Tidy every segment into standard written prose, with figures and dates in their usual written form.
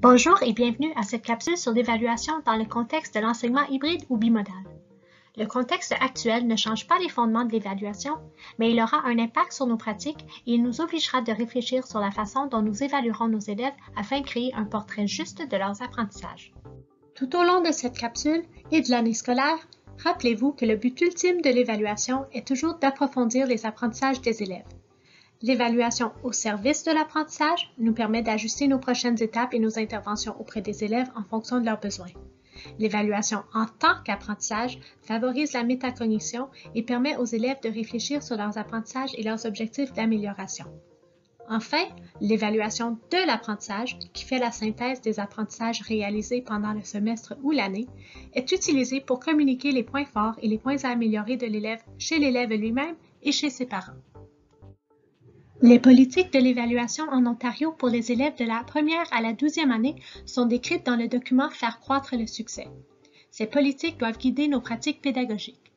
Bonjour et bienvenue à cette capsule sur l'évaluation dans le contexte de l'enseignement hybride ou bimodal. Le contexte actuel ne change pas les fondements de l'évaluation, mais il aura un impact sur nos pratiques et il nous obligera de réfléchir sur la façon dont nous évaluerons nos élèves afin de créer un portrait juste de leurs apprentissages. Tout au long de cette capsule et de l'année scolaire, rappelez-vous que le but ultime de l'évaluation est toujours d'approfondir les apprentissages des élèves. L'évaluation au service de l'apprentissage nous permet d'ajuster nos prochaines étapes et nos interventions auprès des élèves en fonction de leurs besoins. L'évaluation en tant qu'apprentissage favorise la métacognition et permet aux élèves de réfléchir sur leurs apprentissages et leurs objectifs d'amélioration. Enfin, l'évaluation de l'apprentissage, qui fait la synthèse des apprentissages réalisés pendant le semestre ou l'année, est utilisée pour communiquer les points forts et les points à améliorer de l'élève chez l'élève lui-même et chez ses parents. Les politiques de l'évaluation en Ontario pour les élèves de la première à la 12e année sont décrites dans le document Faire croître le succès. Ces politiques doivent guider nos pratiques pédagogiques.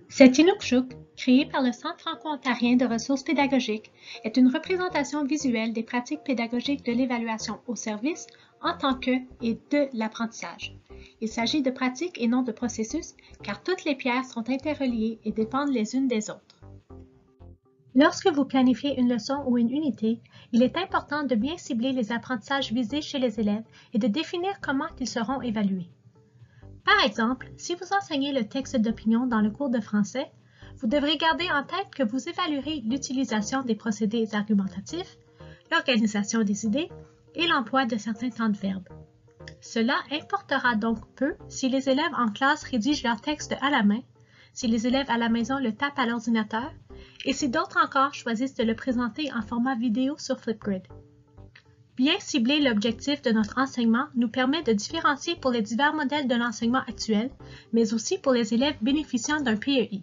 Cet Inukshuk, créé par le Centre franco-ontarien de ressources pédagogiques, est une représentation visuelle des pratiques pédagogiques de l'évaluation au service en tant que et de l'apprentissage. Il s'agit de pratiques et non de processus, car toutes les pierres sont interreliées et dépendent les unes des autres. Lorsque vous planifiez une leçon ou une unité, il est important de bien cibler les apprentissages visés chez les élèves et de définir comment ils seront évalués. Par exemple, si vous enseignez le texte d'opinion dans le cours de français, vous devrez garder en tête que vous évaluerez l'utilisation des procédés argumentatifs, l'organisation des idées et l'emploi de certains temps de verbe. Cela importera donc peu si les élèves en classe rédigent leur texte à la main, si les élèves à la maison le tapent à l'ordinateur, et si d'autres encore choisissent de le présenter en format vidéo sur Flipgrid. Bien cibler l'objectif de notre enseignement nous permet de différencier pour les divers modèles de l'enseignement actuel, mais aussi pour les élèves bénéficiant d'un PEI.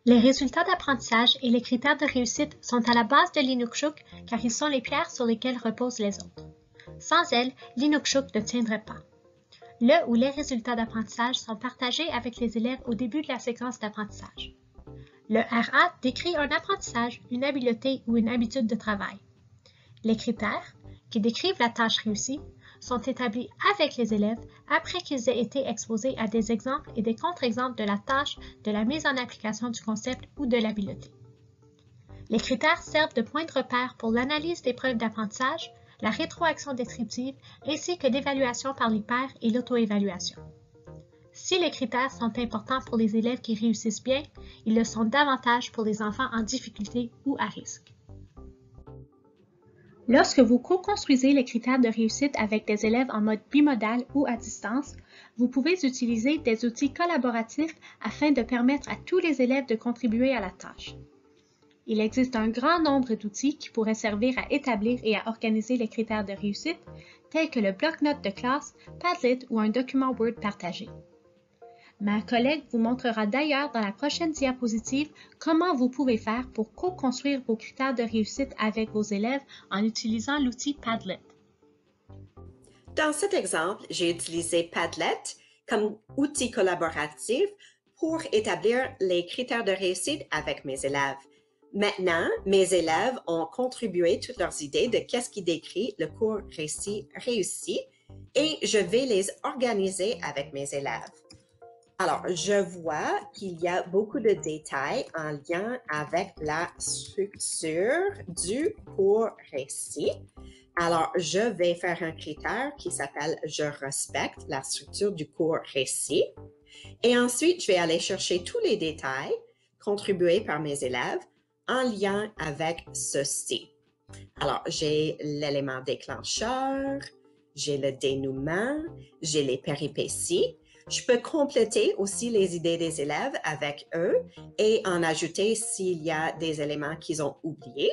Les résultats d'apprentissage et les critères de réussite sont à la base de l'Inukshuk car ils sont les pierres sur lesquelles reposent les autres. Sans elles, l'Inukshuk ne tiendrait pas. Le ou les résultats d'apprentissage sont partagés avec les élèves au début de la séquence d'apprentissage. Le RA décrit un apprentissage, une habileté ou une habitude de travail. Les critères, qui décrivent la tâche réussie, sont établis avec les élèves après qu'ils aient été exposés à des exemples et des contre-exemples de la tâche, de la mise en application du concept ou de l'habileté. Les critères servent de point de repère pour l'analyse des preuves d'apprentissage, la rétroaction descriptive, ainsi que l'évaluation par les pairs et l'auto-évaluation. Si les critères sont importants pour les élèves qui réussissent bien, ils le sont davantage pour les enfants en difficulté ou à risque. Lorsque vous co-construisez les critères de réussite avec des élèves en mode bimodal ou à distance, vous pouvez utiliser des outils collaboratifs afin de permettre à tous les élèves de contribuer à la tâche. Il existe un grand nombre d'outils qui pourraient servir à établir et à organiser les critères de réussite, tels que le bloc-notes de classe, Padlet ou un document Word partagé. Ma collègue vous montrera d'ailleurs dans la prochaine diapositive comment vous pouvez faire pour co-construire vos critères de réussite avec vos élèves en utilisant l'outil Padlet. Dans cet exemple, j'ai utilisé Padlet comme outil collaboratif pour établir les critères de réussite avec mes élèves. Maintenant, mes élèves ont contribué toutes leurs idées de qu'est-ce qui décrit le cours réussi et je vais les organiser avec mes élèves. Alors, je vois qu'il y a beaucoup de détails en lien avec la structure du cours récit. Alors, je vais faire un critère qui s'appelle « Je respecte la structure du cours récit ». Et ensuite, je vais aller chercher tous les détails contribués par mes élèves en lien avec ceci. Alors, j'ai l'élément déclencheur, j'ai le dénouement, j'ai les péripéties. Je peux compléter aussi les idées des élèves avec eux et en ajouter s'il y a des éléments qu'ils ont oubliés.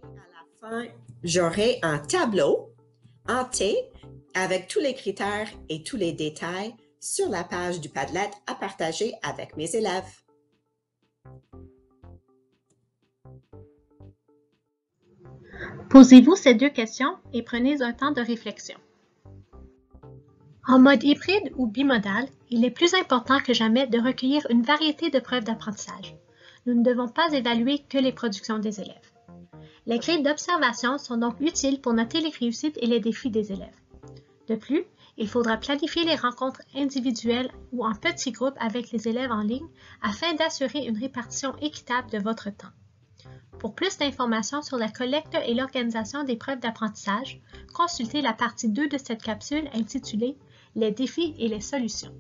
À la fin, j'aurai un tableau hanté avec tous les critères et tous les détails sur la page du Padlet à partager avec mes élèves. Posez-vous ces deux questions et prenez un temps de réflexion. En mode hybride ou bimodal, il est plus important que jamais de recueillir une variété de preuves d'apprentissage. Nous ne devons pas évaluer que les productions des élèves. Les grilles d'observation sont donc utiles pour noter les réussites et les défis des élèves. De plus, il faudra planifier les rencontres individuelles ou en petits groupes avec les élèves en ligne afin d'assurer une répartition équitable de votre temps. Pour plus d'informations sur la collecte et l'organisation des preuves d'apprentissage, consultez la partie 2 de cette capsule intitulée « Les défis et les solutions ».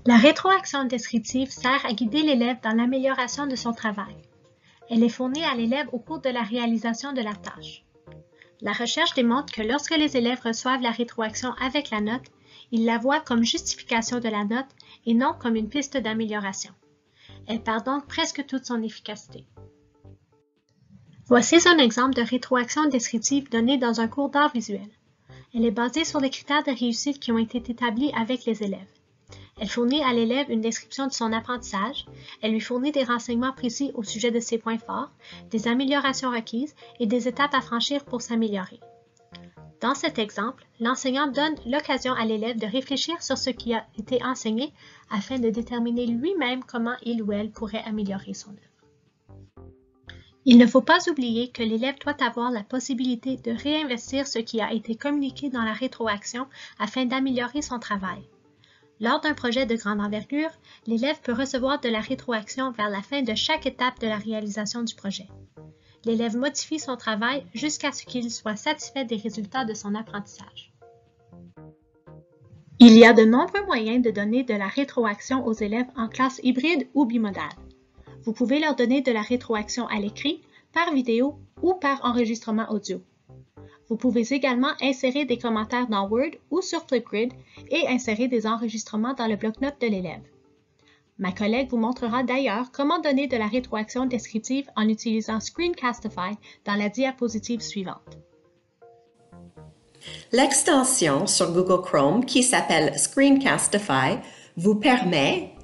La rétroaction descriptive sert à guider l'élève dans l'amélioration de son travail. Elle est fournie à l'élève au cours de la réalisation de la tâche. La recherche démontre que lorsque les élèves reçoivent la rétroaction avec la note, ils la voient comme justification de la note et non comme une piste d'amélioration. Elle perd donc presque toute son efficacité. Voici un exemple de rétroaction descriptive donnée dans un cours d'art visuel. Elle est basée sur les critères de réussite qui ont été établis avec les élèves. Elle fournit à l'élève une description de son apprentissage, elle lui fournit des renseignements précis au sujet de ses points forts, des améliorations requises et des étapes à franchir pour s'améliorer. Dans cet exemple, l'enseignant donne l'occasion à l'élève de réfléchir sur ce qui a été enseigné afin de déterminer lui-même comment il ou elle pourrait améliorer son œuvre. Il ne faut pas oublier que l'élève doit avoir la possibilité de réinvestir ce qui a été communiqué dans la rétroaction afin d'améliorer son travail. Lors d'un projet de grande envergure, l'élève peut recevoir de la rétroaction vers la fin de chaque étape de la réalisation du projet. L'élève modifie son travail jusqu'à ce qu'il soit satisfait des résultats de son apprentissage. Il y a de nombreux moyens de donner de la rétroaction aux élèves en classe hybride ou bimodale. Vous pouvez leur donner de la rétroaction à l'écrit, par vidéo ou par enregistrement audio. Vous pouvez également insérer des commentaires dans Word ou sur Flipgrid et insérer des enregistrements dans le bloc-notes de l'élève. Ma collègue vous montrera d'ailleurs comment donner de la rétroaction descriptive en utilisant Screencastify dans la diapositive suivante. L'extension sur Google Chrome qui s'appelle Screencastify vous permet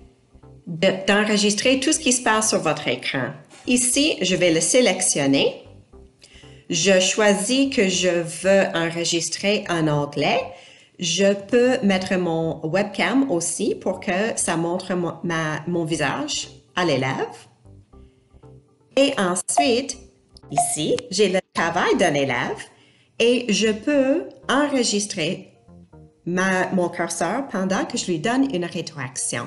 d'enregistrer tout ce qui se passe sur votre écran. Ici, je vais le sélectionner. Je choisis que je veux enregistrer en anglais. Je peux mettre mon webcam aussi pour que ça montre mon visage à l'élève. Et ensuite, ici, j'ai le travail d'un élève et je peux enregistrer mon curseur pendant que je lui donne une rétroaction.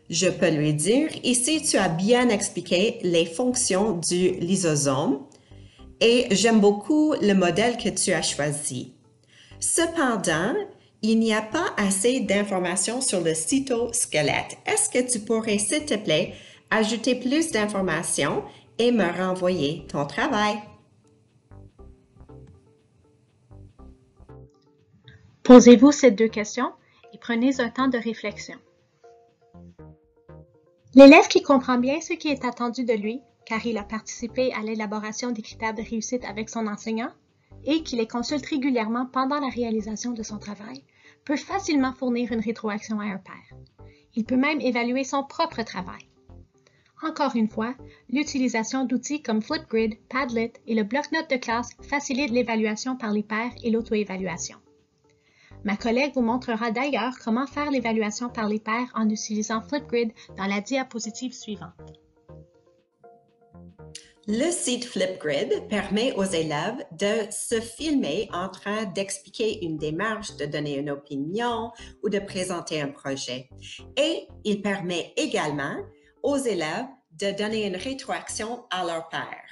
Je peux lui dire, ici, tu as bien expliqué les fonctions du lysosome. Et j'aime beaucoup le modèle que tu as choisi. Cependant, il n'y a pas assez d'informations sur le cytosquelette. Est-ce que tu pourrais, s'il te plaît, ajouter plus d'informations et me renvoyer ton travail? Posez-vous ces deux questions et prenez un temps de réflexion. L'élève qui comprend bien ce qui est attendu de lui, car il a participé à l'élaboration des critères de réussite avec son enseignant et qui les consulte régulièrement pendant la réalisation de son travail, peut facilement fournir une rétroaction à un pair. Il peut même évaluer son propre travail. Encore une fois, l'utilisation d'outils comme Flipgrid, Padlet et le bloc-notes de classe facilite l'évaluation par les pairs et l'auto-évaluation. Ma collègue vous montrera d'ailleurs comment faire l'évaluation par les pairs en utilisant Flipgrid dans la diapositive suivante. Le site Flipgrid permet aux élèves de se filmer en train d'expliquer une démarche, de donner une opinion ou de présenter un projet. Et il permet également aux élèves de donner une rétroaction à leur père.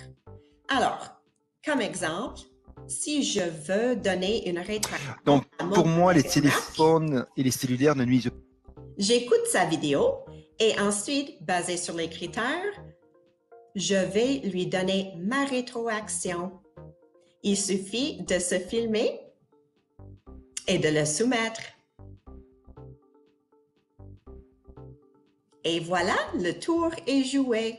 Alors, comme exemple, si je veux donner une rétroaction... Donc, pour moi, les téléphones et les cellulaires ne nuisent pas. J'écoute sa vidéo et ensuite, basé sur les critères, je vais lui donner ma rétroaction. Il suffit de se filmer et de le soumettre. Et voilà, le tour est joué.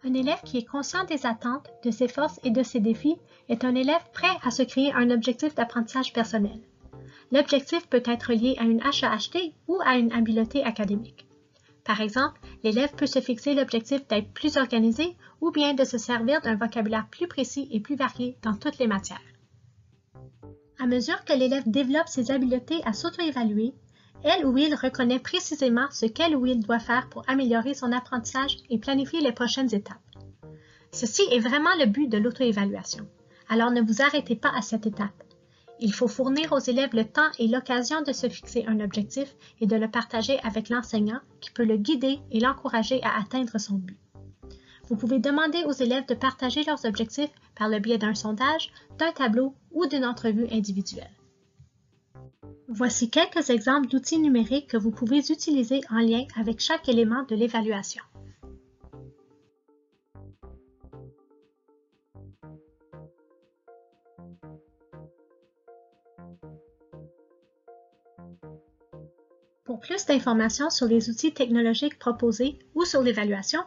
Un élève qui est conscient des attentes, de ses forces et de ses défis est un élève prêt à se créer un objectif d'apprentissage personnel. L'objectif peut être lié à une HAHT ou à une habileté académique. Par exemple, l'élève peut se fixer l'objectif d'être plus organisé ou bien de se servir d'un vocabulaire plus précis et plus varié dans toutes les matières. À mesure que l'élève développe ses habiletés à s'auto-évaluer, elle ou il reconnaît précisément ce qu'elle ou il doit faire pour améliorer son apprentissage et planifier les prochaines étapes. Ceci est vraiment le but de l'auto-évaluation, alors ne vous arrêtez pas à cette étape. Il faut fournir aux élèves le temps et l'occasion de se fixer un objectif et de le partager avec l'enseignant qui peut le guider et l'encourager à atteindre son but. Vous pouvez demander aux élèves de partager leurs objectifs par le biais d'un sondage, d'un tableau ou d'une entrevue individuelle. Voici quelques exemples d'outils numériques que vous pouvez utiliser en lien avec chaque élément de l'évaluation. Pour plus d'informations sur les outils technologiques proposés ou sur l'évaluation,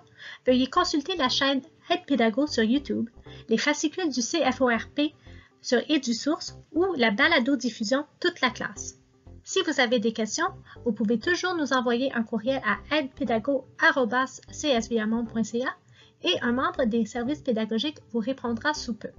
veuillez consulter la chaîne EdPédago sur YouTube, les fascicules du CFORP sur EduSource ou la balado-diffusion Toute la classe. Si vous avez des questions, vous pouvez toujours nous envoyer un courriel à edpedago@csvamonde.ca et un membre des services pédagogiques vous répondra sous peu.